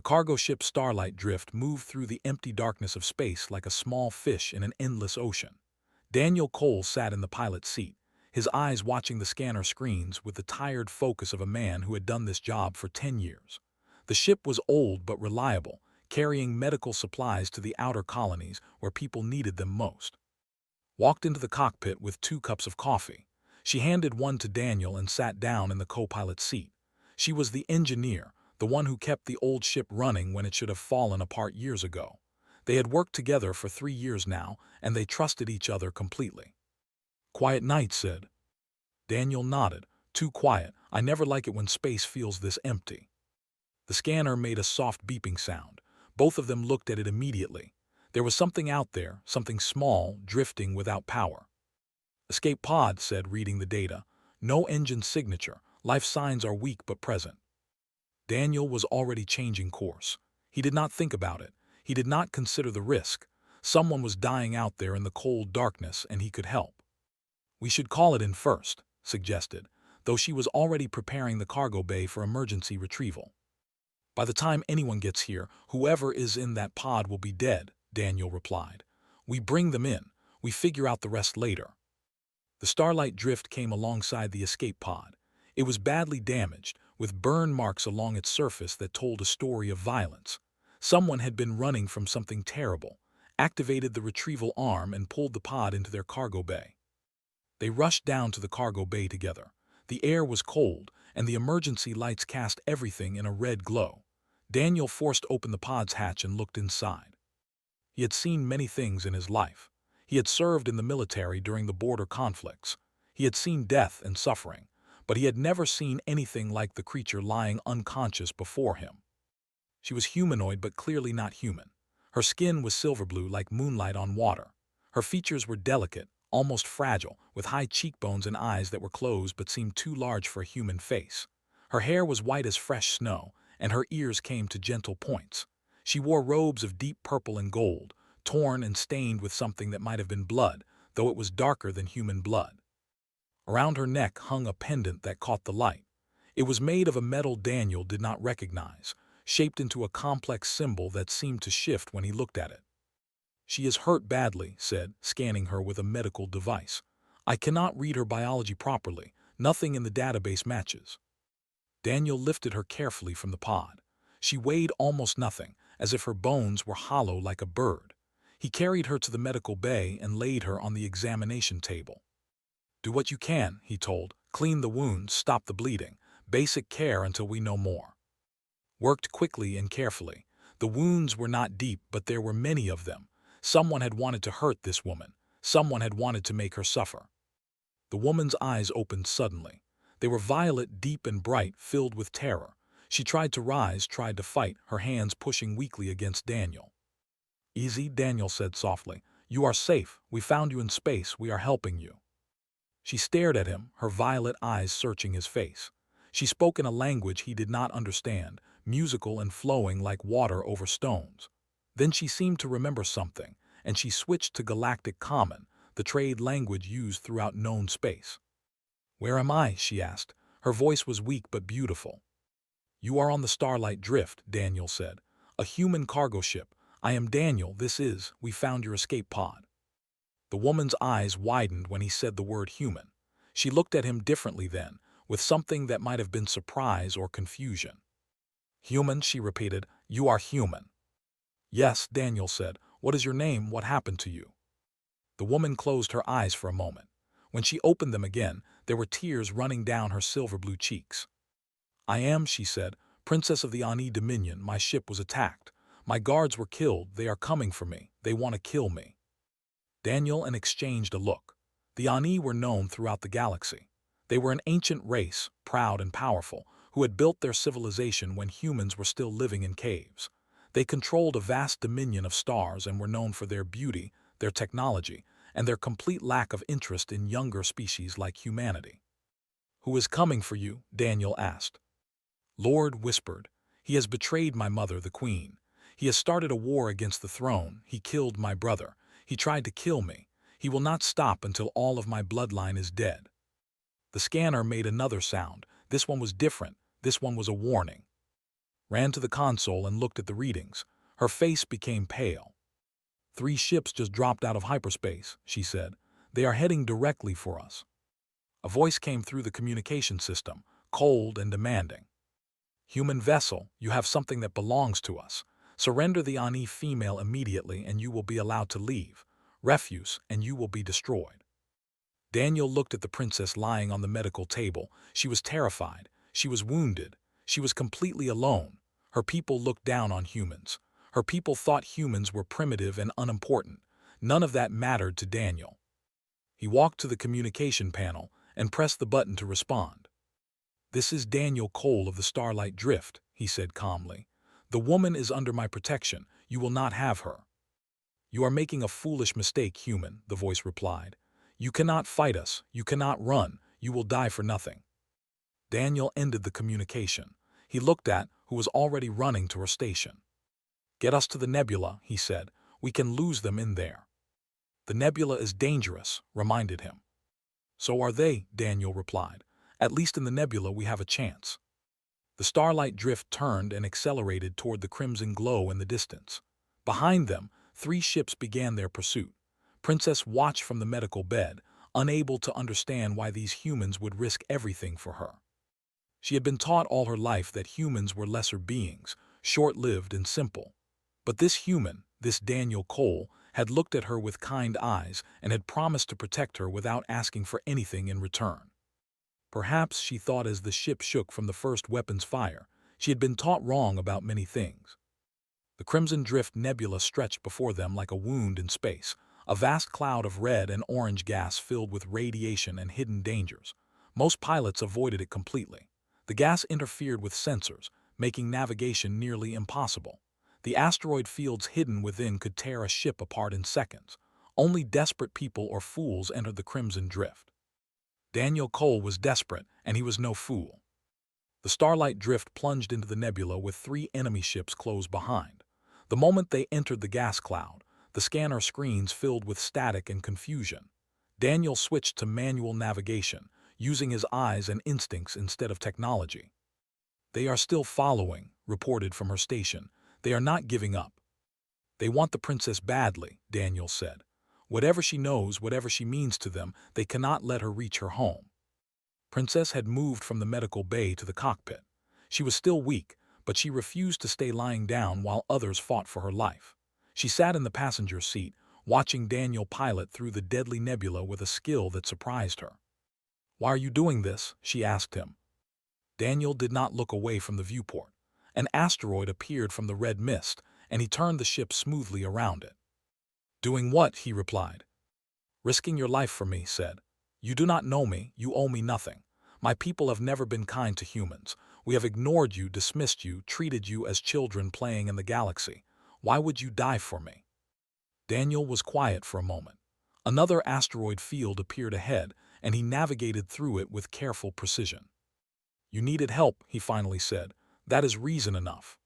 The cargo ship Starlight Drift moved through the empty darkness of space like a small fish in an endless ocean. Daniel Cole sat in the pilot's seat, his eyes watching the scanner screens with the tired focus of a man who had done this job for 10 years. The ship was old but reliable, carrying medical supplies to the outer colonies where people needed them most. Walked into the cockpit with 2 cups of coffee. She handed one to Daniel and sat down in the co-pilot's seat. She was the engineer, the one who kept the old ship running when it should have fallen apart years ago. They had worked together for 3 years now, and they trusted each other completely. "Quiet night," said. Daniel nodded. "Too quiet. I never like it when space feels this empty." The scanner made a soft beeping sound. Both of them looked at it immediately. There was something out there, something small, drifting without power. "Escape pod," said, reading the data. "No engine signature. Life signs are weak but present." Daniel was already changing course. He did not think about it. He did not consider the risk. Someone was dying out there in the cold darkness, and he could help. "We should call it in first," suggested, though she was already preparing the cargo bay for emergency retrieval. "By the time anyone gets here, whoever is in that pod will be dead," Daniel replied. "We bring them in. We figure out the rest later." The Starlight Drift came alongside the escape pod. It was badly damaged, with burn marks along its surface that told a story of violence. Someone had been running from something terrible, activated the retrieval arm and pulled the pod into their cargo bay. They rushed down to the cargo bay together. The air was cold, and the emergency lights cast everything in a red glow. Daniel forced open the pod's hatch and looked inside. He had seen many things in his life. He had served in the military during the border conflicts. He had seen death and suffering, but he had never seen anything like the creature lying unconscious before him. She was humanoid but clearly not human. Her skin was silver blue like moonlight on water. Her features were delicate, almost fragile, with high cheekbones and eyes that were closed but seemed too large for a human face. Her hair was white as fresh snow, and her ears came to gentle points. She wore robes of deep purple and gold, torn and stained with something that might have been blood, though it was darker than human blood. Around her neck hung a pendant that caught the light. It was made of a metal Daniel did not recognize, shaped into a complex symbol that seemed to shift when he looked at it. "She is hurt badly," said, scanning her with a medical device. "I cannot read her biology properly. Nothing in the database matches." Daniel lifted her carefully from the pod. She weighed almost nothing, as if her bones were hollow like a bird. He carried her to the medical bay and laid her on the examination table. "Do what you can," he told. "Clean the wounds, stop the bleeding. Basic care until we know more." Worked quickly and carefully. The wounds were not deep, but there were many of them. Someone had wanted to hurt this woman. Someone had wanted to make her suffer. The woman's eyes opened suddenly. They were violet, deep and bright, filled with terror. She tried to rise, tried to fight, her hands pushing weakly against Daniel. "Easy," Daniel said softly. "You are safe. We found you in space. We are helping you." She stared at him, her violet eyes searching his face. She spoke in a language he did not understand, musical and flowing like water over stones. Then she seemed to remember something, and she switched to Galactic Common, the trade language used throughout known space. "Where am I?" she asked. Her voice was weak but beautiful. "You are on the Starlight Drift," Daniel said. "A human cargo ship. I am Daniel. We found your escape pod." The woman's eyes widened when he said the word human. She looked at him differently then, with something that might have been surprise or confusion. "Human," she repeated. "You are human." "Yes," Daniel said. "What is your name? What happened to you?" The woman closed her eyes for a moment. When she opened them again, there were tears running down her silver-blue cheeks. "I am," she said, "Princess of the Ani Dominion. My ship was attacked. My guards were killed. They are coming for me. They want to kill me." Daniel exchanged a look. The Ani were known throughout the galaxy. They were an ancient race, proud and powerful, who had built their civilization when humans were still living in caves. They controlled a vast dominion of stars and were known for their beauty, their technology, and their complete lack of interest in younger species like humanity. "Who is coming for you?" Daniel asked. Lord whispered. "He has betrayed my mother, the queen. He has started a war against the throne. He killed my brother. He tried to kill me. He will not stop until all of my bloodline is dead." The scanner made another sound. This one was different. This one was a warning. ran to the console and looked at the readings. Her face became pale. 3 ships just dropped out of hyperspace, she said. They are heading directly for us. A voice came through the communication system, cold and demanding. Human vessel, you have something that belongs to us. Surrender the Ani female immediately and you will be allowed to leave. Refuse and you will be destroyed. Daniel looked at the princess lying on the medical table. She was terrified. She was wounded. She was completely alone. Her people looked down on humans. Her people thought humans were primitive and unimportant. None of that mattered to Daniel. He walked to the communication panel and pressed the button to respond. "This is Daniel Cole of the Starlight Drift," he said calmly. "The woman is under my protection. You will not have her." "You are making a foolish mistake, human," the voice replied. "You cannot fight us. You cannot run. You will die for nothing." Daniel ended the communication. He looked at who was already running to her station. "Get us to the nebula," he said. "We can lose them in there." "The nebula is dangerous," reminded him. "So are they," Daniel replied. "At least in the nebula we have a chance." The Starlight Drift turned and accelerated toward the crimson glow in the distance. Behind them, 3 ships began their pursuit. Princess watched from the medical bed, unable to understand why these humans would risk everything for her. She had been taught all her life that humans were lesser beings, short-lived and simple. But this human, this Daniel Cole, had looked at her with kind eyes and had promised to protect her without asking for anything in return. Perhaps, she thought as the ship shook from the first weapon's fire, she had been taught wrong about many things. The Crimson Drift Nebula stretched before them like a wound in space, a vast cloud of red and orange gas filled with radiation and hidden dangers. Most pilots avoided it completely. The gas interfered with sensors, making navigation nearly impossible. The asteroid fields hidden within could tear a ship apart in seconds. Only desperate people or fools entered the Crimson Drift. Daniel Cole was desperate, and he was no fool. The Starlight Drift plunged into the nebula with 3 enemy ships close behind. The moment they entered the gas cloud, the scanner screens filled with static and confusion. Daniel switched to manual navigation, using his eyes and instincts instead of technology. "They are still following," reported from her station. "They are not giving up." "They want the princess badly," Daniel said. "Whatever she knows, whatever she means to them, they cannot let her reach her home." Princess had moved from the medical bay to the cockpit. She was still weak, but she refused to stay lying down while others fought for her life. She sat in the passenger seat, watching Daniel pilot through the deadly nebula with a skill that surprised her. "Why are you doing this?" she asked him. Daniel did not look away from the viewport. An asteroid appeared from the red mist, and he turned the ship smoothly around it. "Doing what?" he replied. "Risking your life for me," said. "You do not know me, you owe me nothing. My people have never been kind to humans. We have ignored you, dismissed you, treated you as children playing in the galaxy. Why would you die for me?" Daniel was quiet for a moment. Another asteroid field appeared ahead, and he navigated through it with careful precision. "You needed help," he finally said. "That is reason enough."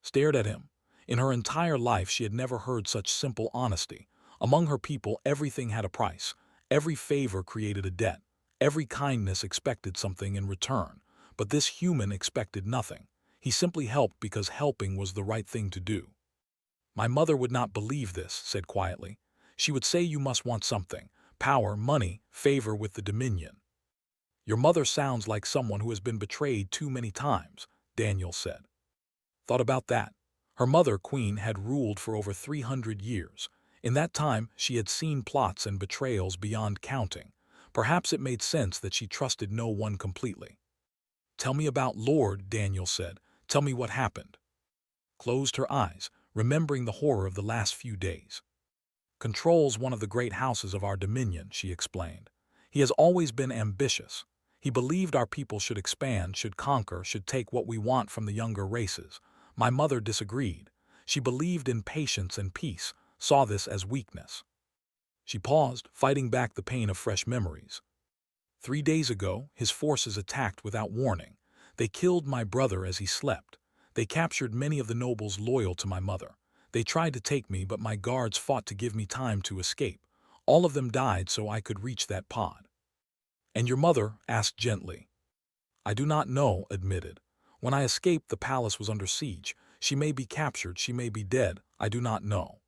Stared at him. In her entire life she had never heard such simple honesty. Among her people everything had a price. Every favor created a debt. Every kindness expected something in return. But this human expected nothing. He simply helped because helping was the right thing to do. "My mother would not believe this," said quietly. "She would say you must want something. Power, money, favor with the Dominion." "Your mother sounds like someone who has been betrayed too many times," Daniel said. Thought about that. Her mother, Queen, had ruled for over 300 years. In that time, she had seen plots and betrayals beyond counting. Perhaps it made sense that she trusted no one completely. "Tell me about Lord," Daniel said. "Tell me what happened." Closed her eyes, remembering the horror of the last few days. "Controls one of the great houses of our dominion," she explained. "He has always been ambitious. He believed our people should expand, should conquer, should take what we want from the younger races. My mother disagreed. She believed in patience and peace, saw this as weakness." She paused, fighting back the pain of fresh memories. 3 days ago, his forces attacked without warning. They killed my brother as he slept. They captured many of the nobles loyal to my mother. They tried to take me, but my guards fought to give me time to escape. All of them died so I could reach that pod. "And your mother?" asked gently. "I do not know," admitted. When I escaped, the palace was under siege. She may be captured, she may be dead, I do not know.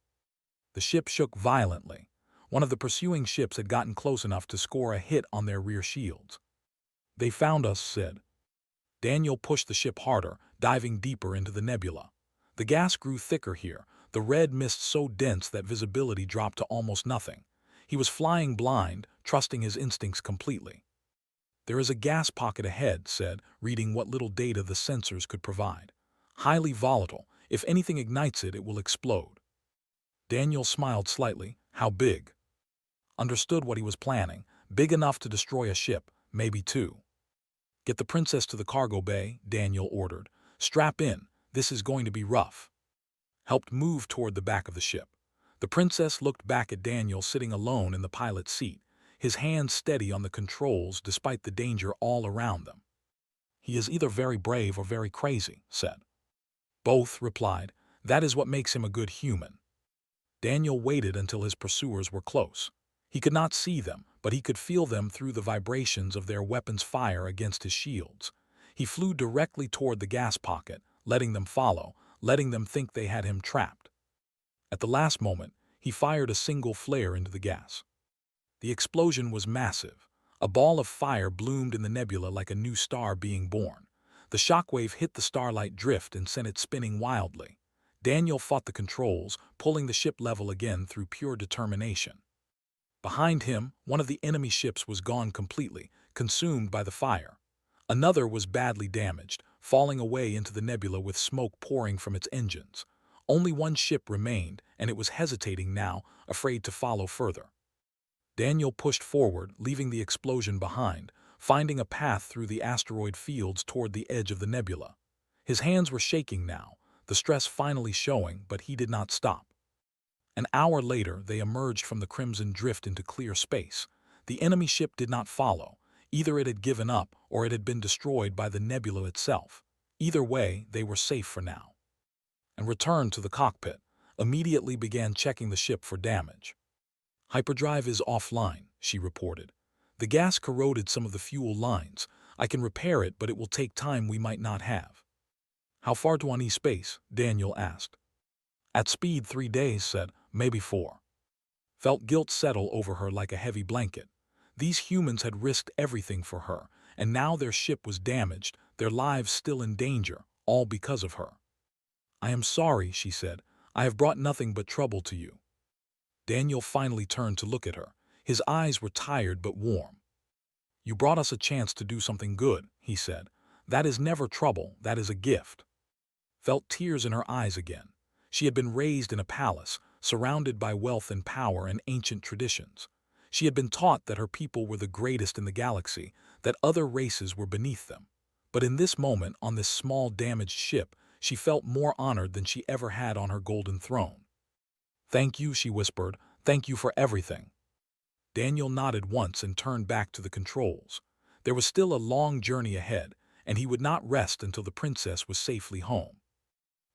The ship shook violently. One of the pursuing ships had gotten close enough to score a hit on their rear shields. They found us, said. Daniel pushed the ship harder, diving deeper into the nebula. The gas grew thicker here, the red mist so dense that visibility dropped to almost nothing. He was flying blind, trusting his instincts completely. There is a gas pocket ahead, said, reading what little data the sensors could provide. Highly volatile. If anything ignites it, it will explode. Daniel smiled slightly. How big? Understood what he was planning. Big enough to destroy a ship, maybe two. Get the princess to the cargo bay, Daniel ordered. Strap in. This is going to be rough. Helped move toward the back of the ship. The princess looked back at Daniel sitting alone in the pilot's seat, his hands steady on the controls despite the danger all around them. He is either very brave or very crazy, said. Both, replied. That is what makes him a good human. Daniel waited until his pursuers were close. He could not see them, but he could feel them through the vibrations of their weapons' fire against his shields. He flew directly toward the gas pocket, letting them follow, letting them think they had him trapped. At the last moment, he fired a single flare into the gas. The explosion was massive. A ball of fire bloomed in the nebula like a new star being born. The shockwave hit the starlight drift and sent it spinning wildly. Daniel fought the controls, pulling the ship level again through pure determination. Behind him, one of the enemy ships was gone completely, consumed by the fire. Another was badly damaged, falling away into the nebula with smoke pouring from its engines. Only one ship remained, and it was hesitating now, afraid to follow further. Daniel pushed forward, leaving the explosion behind, finding a path through the asteroid fields toward the edge of the nebula. His hands were shaking now, the stress finally showing, but he did not stop. An hour later, they emerged from the crimson drift into clear space. The enemy ship did not follow. Either it had given up or it had been destroyed by the nebula itself. Either way, they were safe for now. And returned to the cockpit, immediately began checking the ship for damage. Hyperdrive is offline, she reported. The gas corroded some of the fuel lines. I can repair it, but it will take time we might not have. How far to Ani space? Daniel asked. At speed 3 days, said, maybe 4. Felt guilt settle over her like a heavy blanket. These humans had risked everything for her, and now their ship was damaged, their lives still in danger, all because of her. I am sorry, she said. I have brought nothing but trouble to you. Daniel finally turned to look at her. His eyes were tired but warm. You brought us a chance to do something good, he said. That is never trouble, that is a gift. Felt tears in her eyes again. She had been raised in a palace, surrounded by wealth and power and ancient traditions. She had been taught that her people were the greatest in the galaxy, that other races were beneath them. But in this moment, on this small damaged ship, she felt more honored than she ever had on her golden throne. Thank you, she whispered. Thank you for everything. Daniel nodded once and turned back to the controls. There was still a long journey ahead, and he would not rest until the princess was safely home.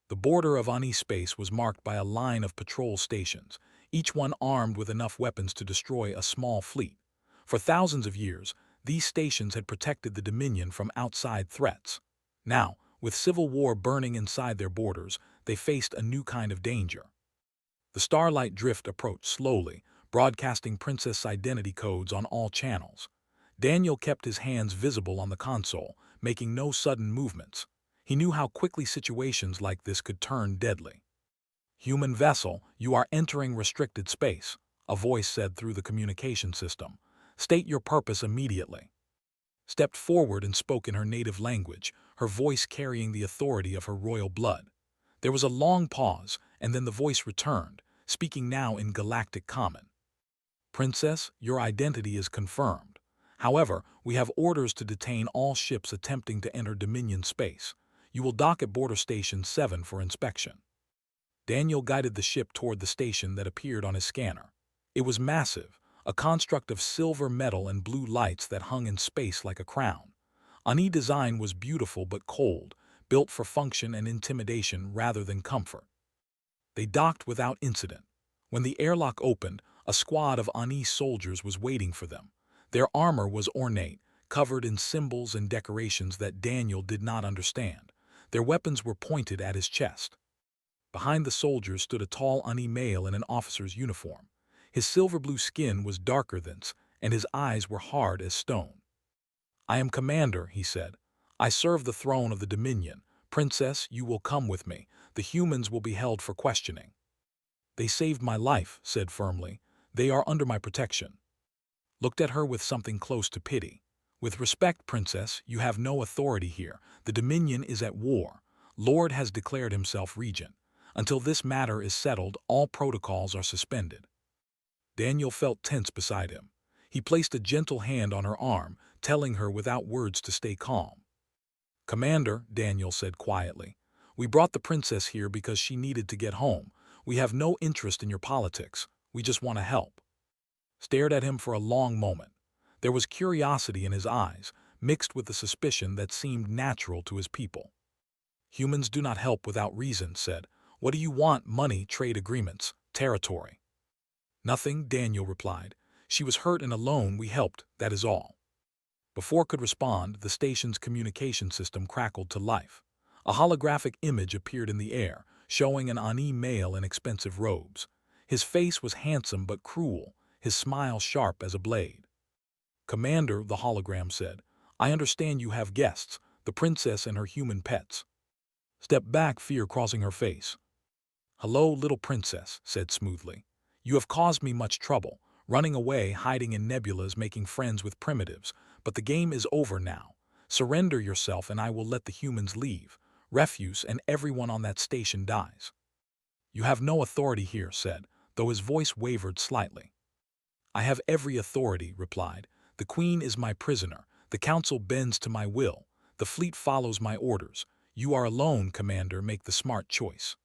The border of Ani space was marked by a line of patrol stations, each one armed with enough weapons to destroy a small fleet. For thousands of years, these stations had protected the Dominion from outside threats. Now, with civil war burning inside their borders, they faced a new kind of danger. The starlight drift approached slowly, broadcasting princess identity codes on all channels. Daniel kept his hands visible on the console, making no sudden movements. He knew how quickly situations like this could turn deadly. Human vessel, you are entering restricted space, a voice said through the communication system. State your purpose immediately. Stepped forward and spoke in her native language, her voice carrying the authority of her royal blood. There was a long pause, and then the voice returned, speaking now in Galactic Common. Princess, your identity is confirmed. However, we have orders to detain all ships attempting to enter Dominion space. You will dock at Border Station 7 for inspection. Daniel guided the ship toward the station that appeared on his scanner. It was massive, a construct of silver metal and blue lights that hung in space like a crown. Ani design was beautiful but cold, built for function and intimidation rather than comfort. They docked without incident. When the airlock opened, a squad of Ani soldiers was waiting for them. Their armor was ornate, covered in symbols and decorations that Daniel did not understand. Their weapons were pointed at his chest. Behind the soldiers stood a tall, Ani male in an officer's uniform. His silver-blue skin was darker than his, and his eyes were hard as stone. "I am Commander," he said. "I serve the throne of the Dominion. Princess, you will come with me. The humans will be held for questioning." "They saved my life," said firmly. "They are under my protection." Looked at her with something close to pity. "With respect, Princess, you have no authority here. The Dominion is at war. Lord has declared himself regent. Until this matter is settled, all protocols are suspended." Daniel felt tense beside him. He placed a gentle hand on her arm, telling her without words to stay calm. "Commander," Daniel said quietly, "we brought the princess here because she needed to get home. We have no interest in your politics. We just want to help." Stared at him for a long moment. There was curiosity in his eyes, mixed with the suspicion that seemed natural to his people. "Humans do not help without reason," said. "What do you want? Money, trade agreements, territory?" "Nothing," Daniel replied. "She was hurt and alone. We helped, that is all." Before could respond, the station's communication system crackled to life. A holographic image appeared in the air, showing an Ani male in expensive robes. His face was handsome but cruel, his smile sharp as a blade. "Commander," the hologram said, "I understand you have guests, the princess and her human pets." Stepped back, fear crossing her face. "Hello, little princess," said smoothly. "You have caused me much trouble, running away, hiding in nebulas, making friends with primitives, but the game is over now. Surrender yourself and I will let the humans leave. Refuse and everyone on that station dies." "You have no authority here," said, though his voice wavered slightly. "I have every authority," replied. "The queen is my prisoner. The council bends to my will. The fleet follows my orders. You are alone, Commander. Make the smart choice."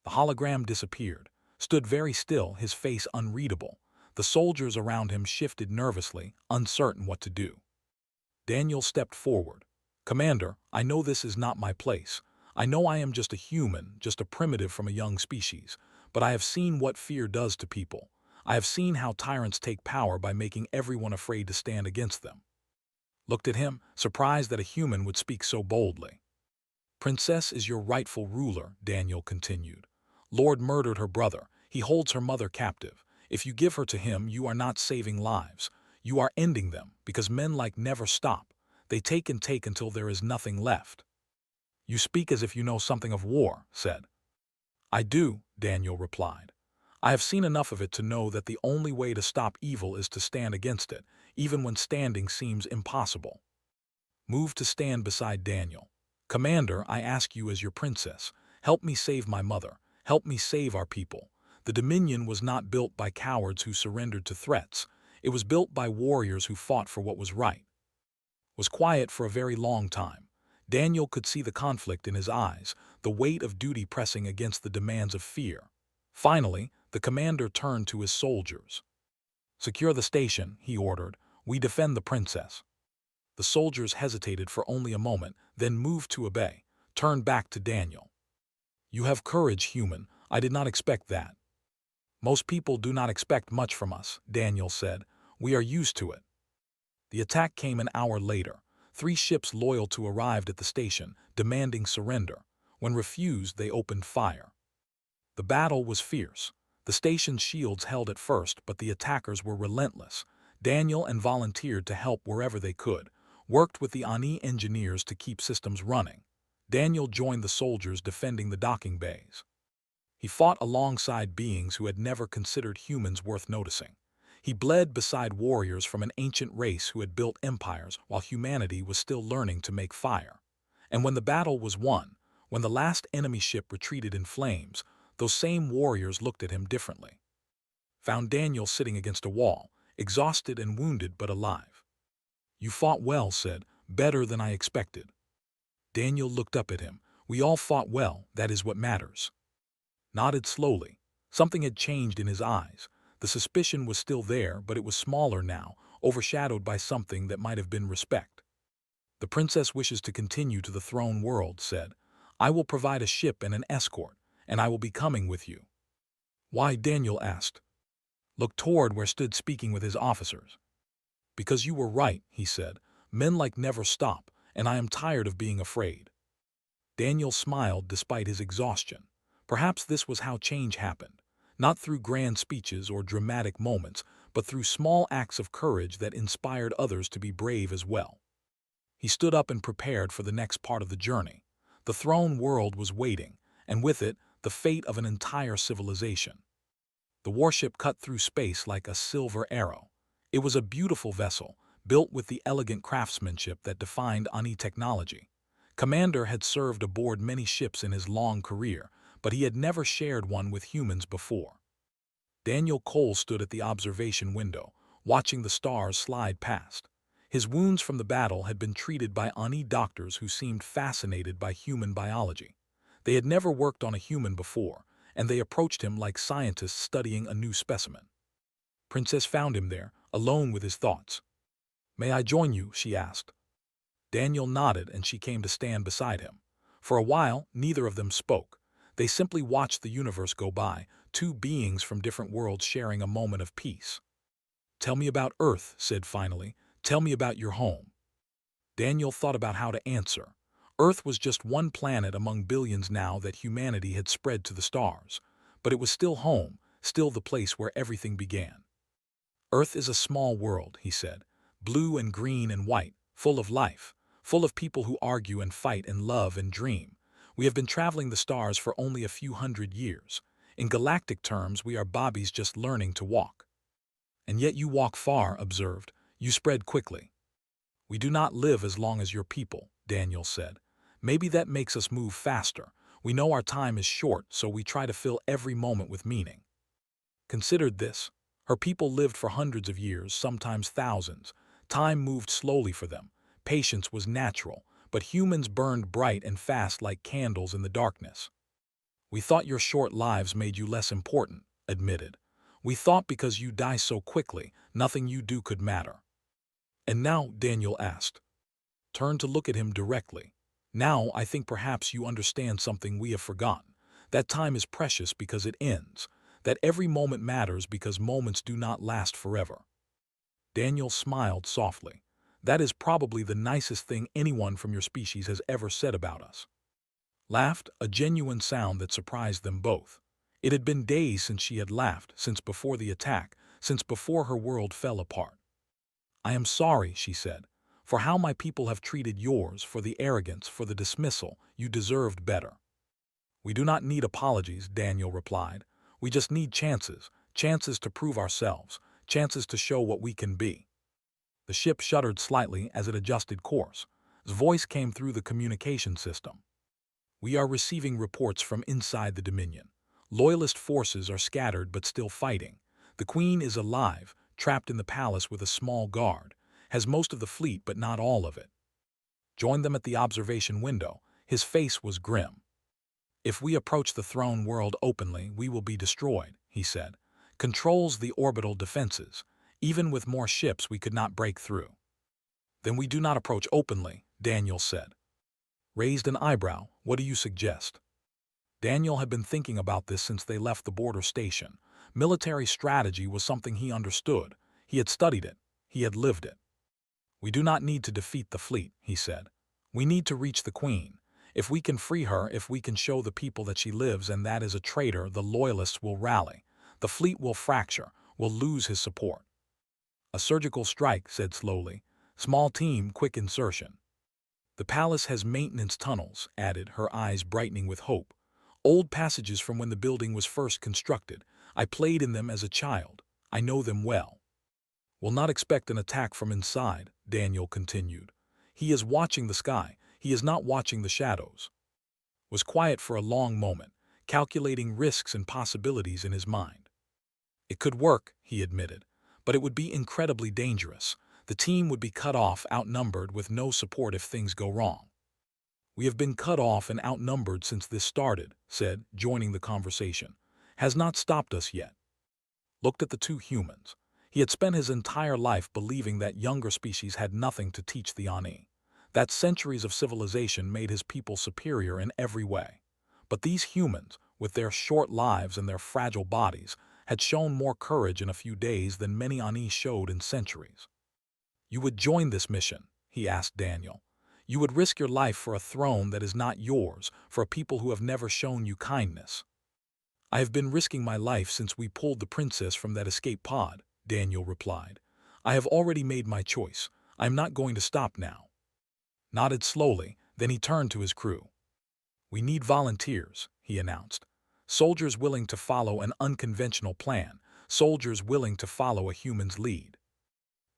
The hologram disappeared, stood very still, his face unreadable. The soldiers around him shifted nervously, uncertain what to do. Daniel stepped forward. "Commander, I know this is not my place. I know I am just a human, just a primitive from a young species. But I have seen what fear does to people. I have seen how tyrants take power by making everyone afraid to stand against them." Looked at him, surprised that a human would speak so boldly. "Princess is your rightful ruler," Daniel continued. "Lord murdered her brother. He holds her mother captive. If you give her to him, you are not saving lives. You are ending them, because men like never stop. They take and take until there is nothing left." "You speak as if you know something of war," said. "I do," Daniel replied. "I have seen enough of it to know that the only way to stop evil is to stand against it, even when standing seems impossible." Moved to stand beside Daniel. "Commander, I ask you as your princess, help me save my mother. Help me save our people. The Dominion was not built by cowards who surrendered to threats. It was built by warriors who fought for what was right." Was quiet for a very long time. Daniel could see the conflict in his eyes, the weight of duty pressing against the demands of fear. Finally, the commander turned to his soldiers. "Secure the station," he ordered. "We defend the princess." The soldiers hesitated for only a moment, then moved to obey, turned back to Daniel. "You have courage, human. I did not expect that." "Most people do not expect much from us," Daniel said. "We are used to it." The attack came an hour later. 3 ships loyal to arrived at the station, demanding surrender. When refused, they opened fire. The battle was fierce. The station's shields held at first, but the attackers were relentless. Daniel and volunteered to help wherever they could, worked with the Ani engineers to keep systems running. Daniel joined the soldiers defending the docking bays. He fought alongside beings who had never considered humans worth noticing. He bled beside warriors from an ancient race who had built empires while humanity was still learning to make fire. And when the battle was won, when the last enemy ship retreated in flames, those same warriors looked at him differently. Found Daniel sitting against a wall, exhausted and wounded but alive. "You fought well," said, "better than I expected." Daniel looked up at him. "We all fought well, that is what matters." Nodded slowly. Something had changed in his eyes. The suspicion was still there, but it was smaller now, overshadowed by something that might have been respect. "The princess wishes to continue to the throne world," said. "I will provide a ship and an escort, and I will be coming with you." "Why?" Daniel asked. Looked toward where stood speaking with his officers. "Because you were right," he said. Men like never stop, and I am tired of being afraid. Daniel smiled despite his exhaustion. Perhaps this was how change happened, not through grand speeches or dramatic moments, but through small acts of courage that inspired others to be brave as well. He stood up and prepared for the next part of the journey. The throne world was waiting, and with it, the fate of an entire civilization. The warship cut through space like a silver arrow. It was a beautiful vessel, built with the elegant craftsmanship that defined Ani technology. Commander had served aboard many ships in his long career, but he had never shared one with humans before. Daniel Cole stood at the observation window, watching the stars slide past. His wounds from the battle had been treated by Ani doctors who seemed fascinated by human biology. They had never worked on a human before, and they approached him like scientists studying a new specimen. Princess found him there, alone with his thoughts. "May I join you?" she asked. Daniel nodded and she came to stand beside him. For a while, neither of them spoke. They simply watched the universe go by, two beings from different worlds sharing a moment of peace. "Tell me about Earth," said finally. "Tell me about your home." Daniel thought about how to answer. Earth was just one planet among billions now that humanity had spread to the stars. But it was still home, still the place where everything began. "Earth is a small world," he said, "blue and green and white, full of life, full of people who argue and fight and love and dream. We have been traveling the stars for only a few hundred years. In galactic terms, we are bobbies just learning to walk." "And yet you walk far," observed. "You spread quickly." "We do not live as long as your people," Daniel said. "Maybe that makes us move faster. We know our time is short, so we try to fill every moment with meaning." Considered this. Her people lived for hundreds of years, sometimes thousands. Time moved slowly for them. Patience was natural, but humans burned bright and fast like candles in the darkness. "We thought your short lives made you less important," admitted. "We thought because you die so quickly, nothing you do could matter." "And now," Daniel asked, turned to look at him directly. "Now I think perhaps you understand something we have forgotten. That time is precious because it ends. That every moment matters because moments do not last forever." Daniel smiled softly. "That is probably the nicest thing anyone from your species has ever said about us." Laughed, a genuine sound that surprised them both. It had been days since she had laughed, since before the attack, since before her world fell apart. "I am sorry," she said, "for how my people have treated yours, for the arrogance, for the dismissal. You deserved better." "We do not need apologies," Daniel replied. "We just need chances, chances to prove ourselves, chances to show what we can be." The ship shuddered slightly as it adjusted course. His voice came through the communication system. "We are receiving reports from inside the Dominion. Loyalist forces are scattered but still fighting. The Queen is alive, trapped in the palace with a small guard, has most of the fleet but not all of it." Joined them at the observation window. His face was grim. "If we approach the throne world openly, we will be destroyed," he said. "Controls the orbital defenses. Even with more ships, we could not break through." "Then we do not approach openly," Daniel said. Raised an eyebrow. "What do you suggest?" Daniel had been thinking about this since they left the border station. Military strategy was something he understood. He had studied it. He had lived it. "We do not need to defeat the fleet," he said. "We need to reach the Queen. If we can free her, if we can show the people that she lives and that is a traitor, the Loyalists will rally. The fleet will fracture, will lose his support." "A surgical strike," said slowly. "Small team, quick insertion." "The palace has maintenance tunnels," added, her eyes brightening with hope. "Old passages from when the building was first constructed. I played in them as a child. I know them well." "Will not expect an attack from inside," Daniel continued. "He is watching the sky. He is not watching the shadows." Was quiet for a long moment, calculating risks and possibilities in his mind. "It could work," he admitted, "but it would be incredibly dangerous. The team would be cut off, outnumbered, with no support if things go wrong." "We have been cut off and outnumbered since this started," said, joining the conversation. "Has not stopped us yet." Looked at the two humans. He had spent his entire life believing that younger species had nothing to teach the Ani, that centuries of civilization made his people superior in every way. But these humans, with their short lives and their fragile bodies, had shown more courage in a few days than many Ani showed in centuries. "You would join this mission," he asked Daniel. "You would risk your life for a throne that is not yours, for a people who have never shown you kindness." "I have been risking my life since we pulled the princess from that escape pod," Daniel replied. "I have already made my choice. I am not going to stop now." Nodded slowly, then he turned to his crew. "We need volunteers," he announced. "Soldiers willing to follow an unconventional plan, soldiers willing to follow a human's lead."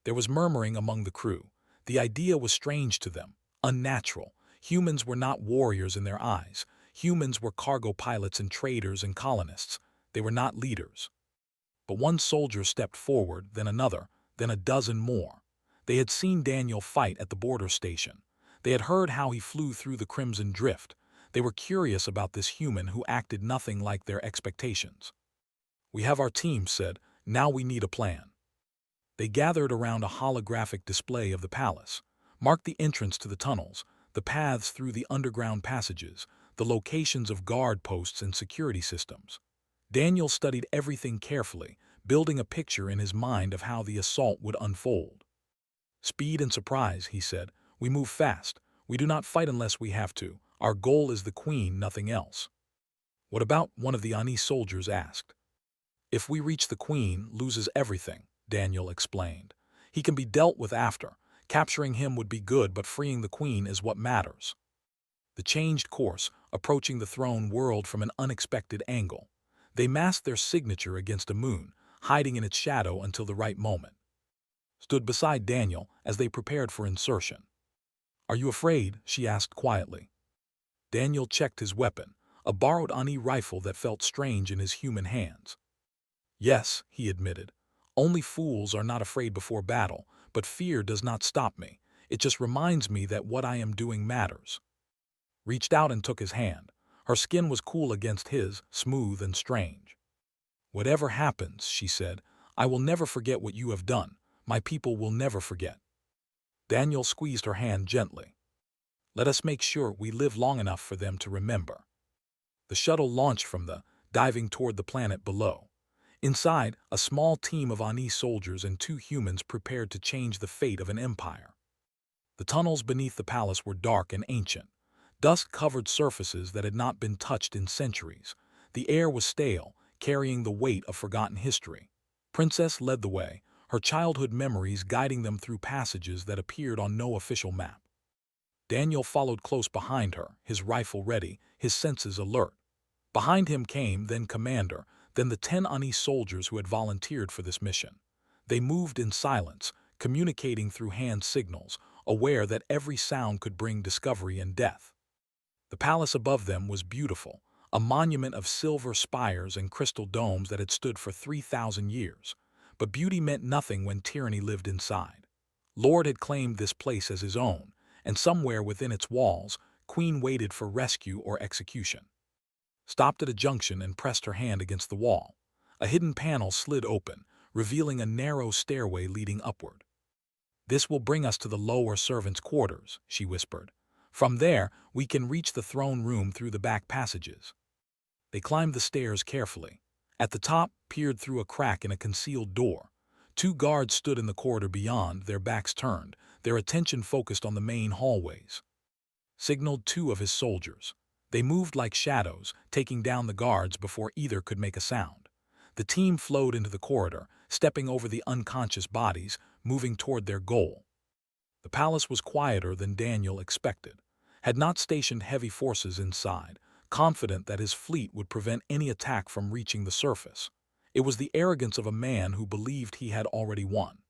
There was murmuring among the crew. The idea was strange to them, unnatural. Humans were not warriors in their eyes. Humans were cargo pilots and traders and colonists. They were not leaders. But one soldier stepped forward, then another, then a dozen more. They had seen Daniel fight at the border station. They had heard how he flew through the Crimson Drift. They were curious about this human who acted nothing like their expectations. "We have our team," said. "Now we need a plan." They gathered around a holographic display of the palace, marked the entrance to the tunnels, the paths through the underground passages, the locations of guard posts and security systems. Daniel studied everything carefully, building a picture in his mind of how the assault would unfold. "Speed and surprise," he said. "We move fast. We do not fight unless we have to. Our goal is the queen, nothing else." "What about?" one of the Ani soldiers asked. "If we reach the queen, loses everything," Daniel explained. "He can be dealt with after. Capturing him would be good, but freeing the queen is what matters." The changed course, approaching the throne world from an unexpected angle. They masked their signature against a moon, hiding in its shadow until the right moment. Stood beside Daniel as they prepared for insertion. "Are you afraid?" she asked quietly. Daniel checked his weapon, a borrowed Ani rifle that felt strange in his human hands. "Yes," he admitted. "Only fools are not afraid before battle, but fear does not stop me. It just reminds me that what I am doing matters." Reached out and took his hand. Her skin was cool against his, smooth and strange. "Whatever happens," she said, "I will never forget what you have done. My people will never forget." Daniel squeezed her hand gently. "Let us make sure we live long enough for them to remember." The shuttle launched from diving toward the planet below. Inside, a small team of Ani soldiers and 2 humans prepared to change the fate of an empire. The tunnels beneath the palace were dark and ancient. Dust covered surfaces that had not been touched in centuries. The air was stale, carrying the weight of forgotten history. Princess led the way, her childhood memories guiding them through passages that appeared on no official map. Daniel followed close behind her, his rifle ready, his senses alert. Behind him came, then Commander, then the 10 Ani soldiers who had volunteered for this mission. They moved in silence, communicating through hand signals, aware that every sound could bring discovery and death. The palace above them was beautiful, a monument of silver spires and crystal domes that had stood for 3,000 years. But beauty meant nothing when tyranny lived inside. Lord had claimed this place as his own, and somewhere within its walls, Queen waited for rescue or execution. Stopped at a junction and pressed her hand against the wall. A hidden panel slid open, revealing a narrow stairway leading upward. "This will bring us to the lower servants' quarters," she whispered. "From there, we can reach the throne room through the back passages." They climbed the stairs carefully. At the top, peered through a crack in a concealed door. 2 guards stood in the corridor beyond, their backs turned, their attention focused on the main hallways. Signaled 2 of his soldiers. They moved like shadows, taking down the guards before either could make a sound. The team flowed into the corridor, stepping over the unconscious bodies, moving toward their goal. The palace was quieter than Daniel expected. Had not stationed heavy forces inside, confident that his fleet would prevent any attack from reaching the surface. It was the arrogance of a man who believed he had already won.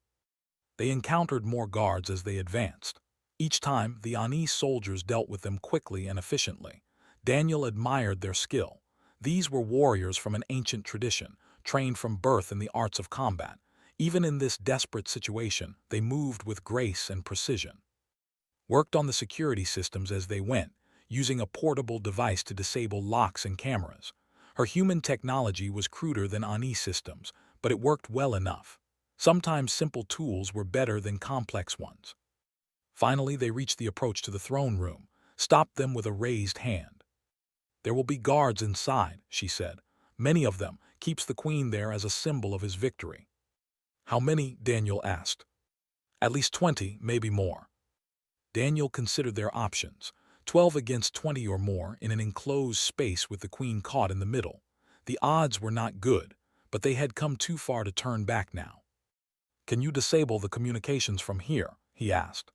They encountered more guards as they advanced. Each time, the Ani soldiers dealt with them quickly and efficiently. Daniel admired their skill. These were warriors from an ancient tradition, trained from birth in the arts of combat. Even in this desperate situation, they moved with grace and precision. Worked on the security systems as they went, using a portable device to disable locks and cameras. Her human technology was cruder than Ani systems, but it worked well enough. Sometimes simple tools were better than complex ones. Finally, they reached the approach to the throne room, stopped them with a raised hand. "There will be guards inside," she said. "Many of them, keeps the queen there as a symbol of his victory." "How many?" Daniel asked. "At least 20, maybe more." Daniel considered their options. 12 against 20 or more in an enclosed space with the queen caught in the middle. The odds were not good, but they had come too far to turn back now. "Can you disable the communications from here?" he asked.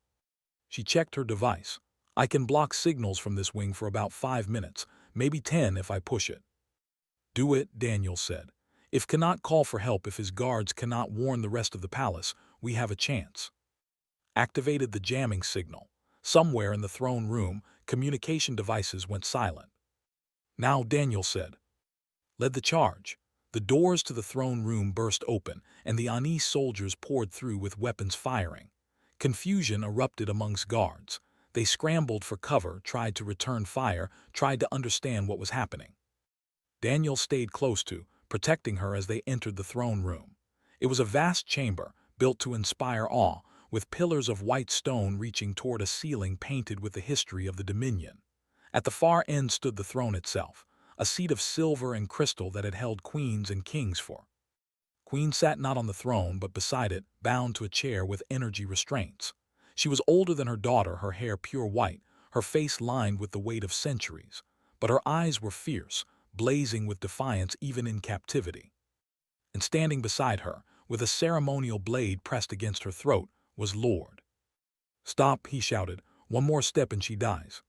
She checked her device. "I can block signals from this wing for about 5 minutes, maybe 10 if I push it." "Do it," Daniel said. "If cannot call for help, if his guards cannot warn the rest of the palace, we have a chance." Activated the jamming signal. Somewhere in the throne room, communication devices went silent. "Now," Daniel said. Led the charge. The doors to the throne room burst open, and the Ani soldiers poured through with weapons firing. Confusion erupted amongst guards. They scrambled for cover, tried to return fire, tried to understand what was happening. Daniel stayed close to, protecting her as they entered the throne room. It was a vast chamber, built to inspire awe, with pillars of white stone reaching toward a ceiling painted with the history of the Dominion. At the far end stood the throne itself, a seat of silver and crystal that had held queens and kings for. Queen sat not on the throne, but beside it, bound to a chair with energy restraints. She was older than her daughter, her hair pure white, her face lined with the weight of centuries. But her eyes were fierce, blazing with defiance even in captivity. And standing beside her, with a ceremonial blade pressed against her throat, was Lord. "Stop," he shouted. "One more step and she dies."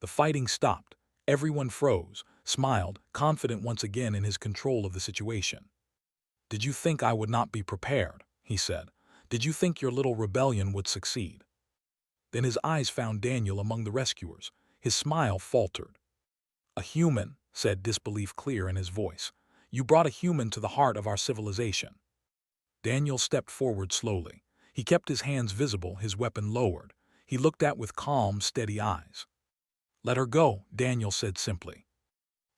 The fighting stopped. Everyone froze, smiled, confident once again in his control of the situation. "Did you think I would not be prepared?" he said. "Did you think your little rebellion would succeed?" Then his eyes found Daniel among the rescuers. His smile faltered. "A human," said, disbelief clear in his voice. "You brought a human to the heart of our civilization." Daniel stepped forward slowly. He kept his hands visible, his weapon lowered. He looked at with calm, steady eyes. "Let her go," Daniel said simply.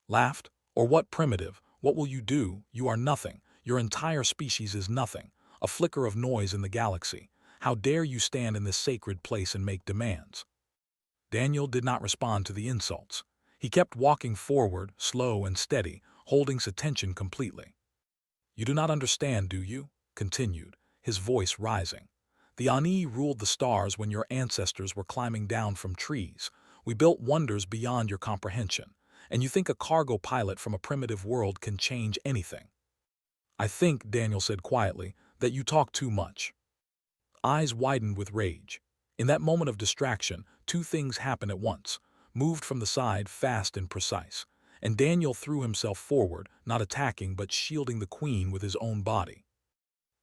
"Laughed? Or what, primitive? What will you do? You are nothing. Your entire species is nothing. A flicker of noise in the galaxy. How dare you stand in this sacred place and make demands?" Daniel did not respond to the insults. He kept walking forward, slow and steady, holding his attention completely. "You do not understand, do you?" continued, his voice rising. "The Ani ruled the stars when your ancestors were climbing down from trees. We built wonders beyond your comprehension. And you think a cargo pilot from a primitive world can change anything?" "I think," Daniel said quietly, "that you talk too much." Eyes widened with rage. In that moment of distraction, two things happened at once, moved from the side, fast and precise. And Daniel threw himself forward, not attacking but shielding the queen with his own body.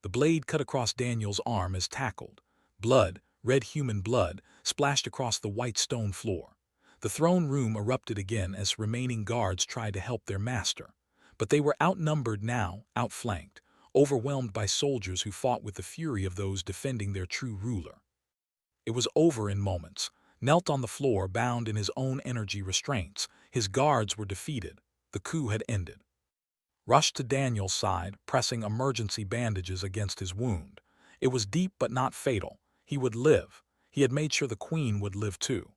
The blade cut across Daniel's arm as tackled. Blood, red human blood, splashed across the white stone floor. The throne room erupted again as remaining guards tried to help their master. But they were outnumbered now, outflanked, overwhelmed by soldiers who fought with the fury of those defending their true ruler. It was over in moments. Knelt on the floor, bound in his own energy restraints. His guards were defeated. The coup had ended. Rushed to Daniel's side, pressing emergency bandages against his wound. It was deep but not fatal. He would live. He had made sure the queen would live too.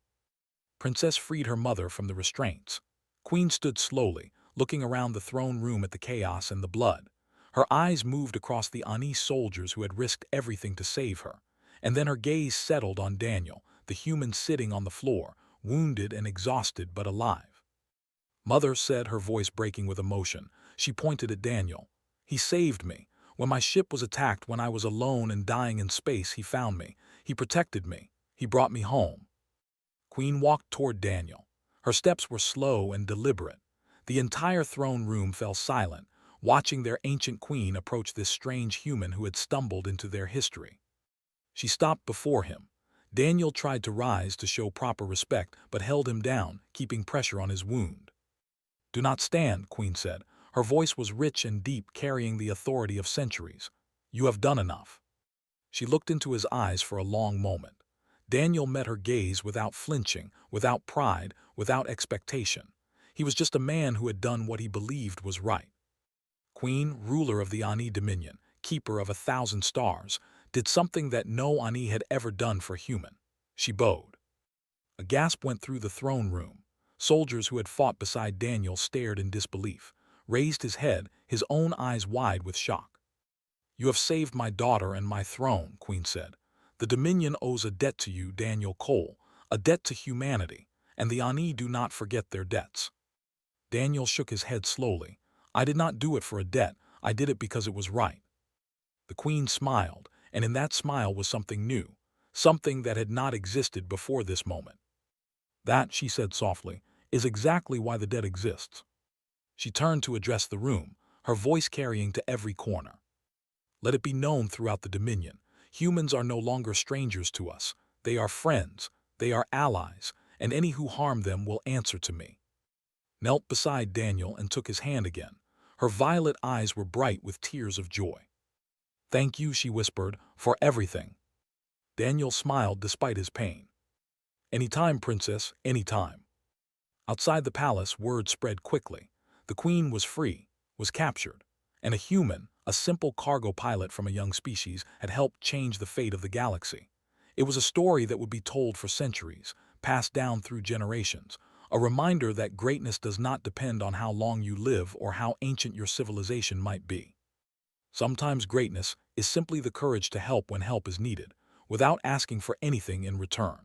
Princess freed her mother from the restraints. Queen stood slowly, looking around the throne room at the chaos and the blood. Her eyes moved across the Ani soldiers who had risked everything to save her. And then her gaze settled on Daniel, the human sitting on the floor, wounded and exhausted but alive. "Mother," said, her voice breaking with emotion. She pointed at Daniel. "He saved me. When my ship was attacked, when I was alone and dying in space, he found me. He protected me. He brought me home." Queen walked toward Daniel. Her steps were slow and deliberate. The entire throne room fell silent, watching their ancient queen approach this strange human who had stumbled into their history. She stopped before him. Daniel tried to rise to show proper respect, but held him down, keeping pressure on his wound. "Do not stand," Queen said. Her voice was rich and deep, carrying the authority of centuries. "You have done enough." She looked into his eyes for a long moment. Daniel met her gaze without flinching, without pride, without expectation. He was just a man who had done what he believed was right. Queen, ruler of the Ani Dominion, keeper of 1,000 stars, did something that no Ani had ever done for human. She bowed. A gasp went through the throne room. Soldiers who had fought beside Daniel stared in disbelief, raised his head, his own eyes wide with shock. "You have saved my daughter and my throne," Queen said. The Dominion owes a debt to you, Daniel Cole, a debt to humanity, and the Ani do not forget their debts. Daniel shook his head slowly. I did not do it for a debt, I did it because it was right. The Queen smiled, and in that smile was something new, something that had not existed before this moment. That, she said softly, is exactly why the debt exists. She turned to address the room, her voice carrying to every corner. Let it be known throughout the Dominion, humans are no longer strangers to us. They are friends, they are allies, and any who harm them will answer to me. Knelt beside Daniel and took his hand again. Her violet eyes were bright with tears of joy. Thank you, she whispered, for everything. Daniel smiled despite his pain. Any time, princess, any time. Outside the palace, word spread quickly. The Queen was free, was captured, and a human, a simple cargo pilot from a young species, had helped change the fate of the galaxy. It was a story that would be told for centuries, passed down through generations, a reminder that greatness does not depend on how long you live or how ancient your civilization might be. Sometimes greatness is simply the courage to help when help is needed, without asking for anything in return.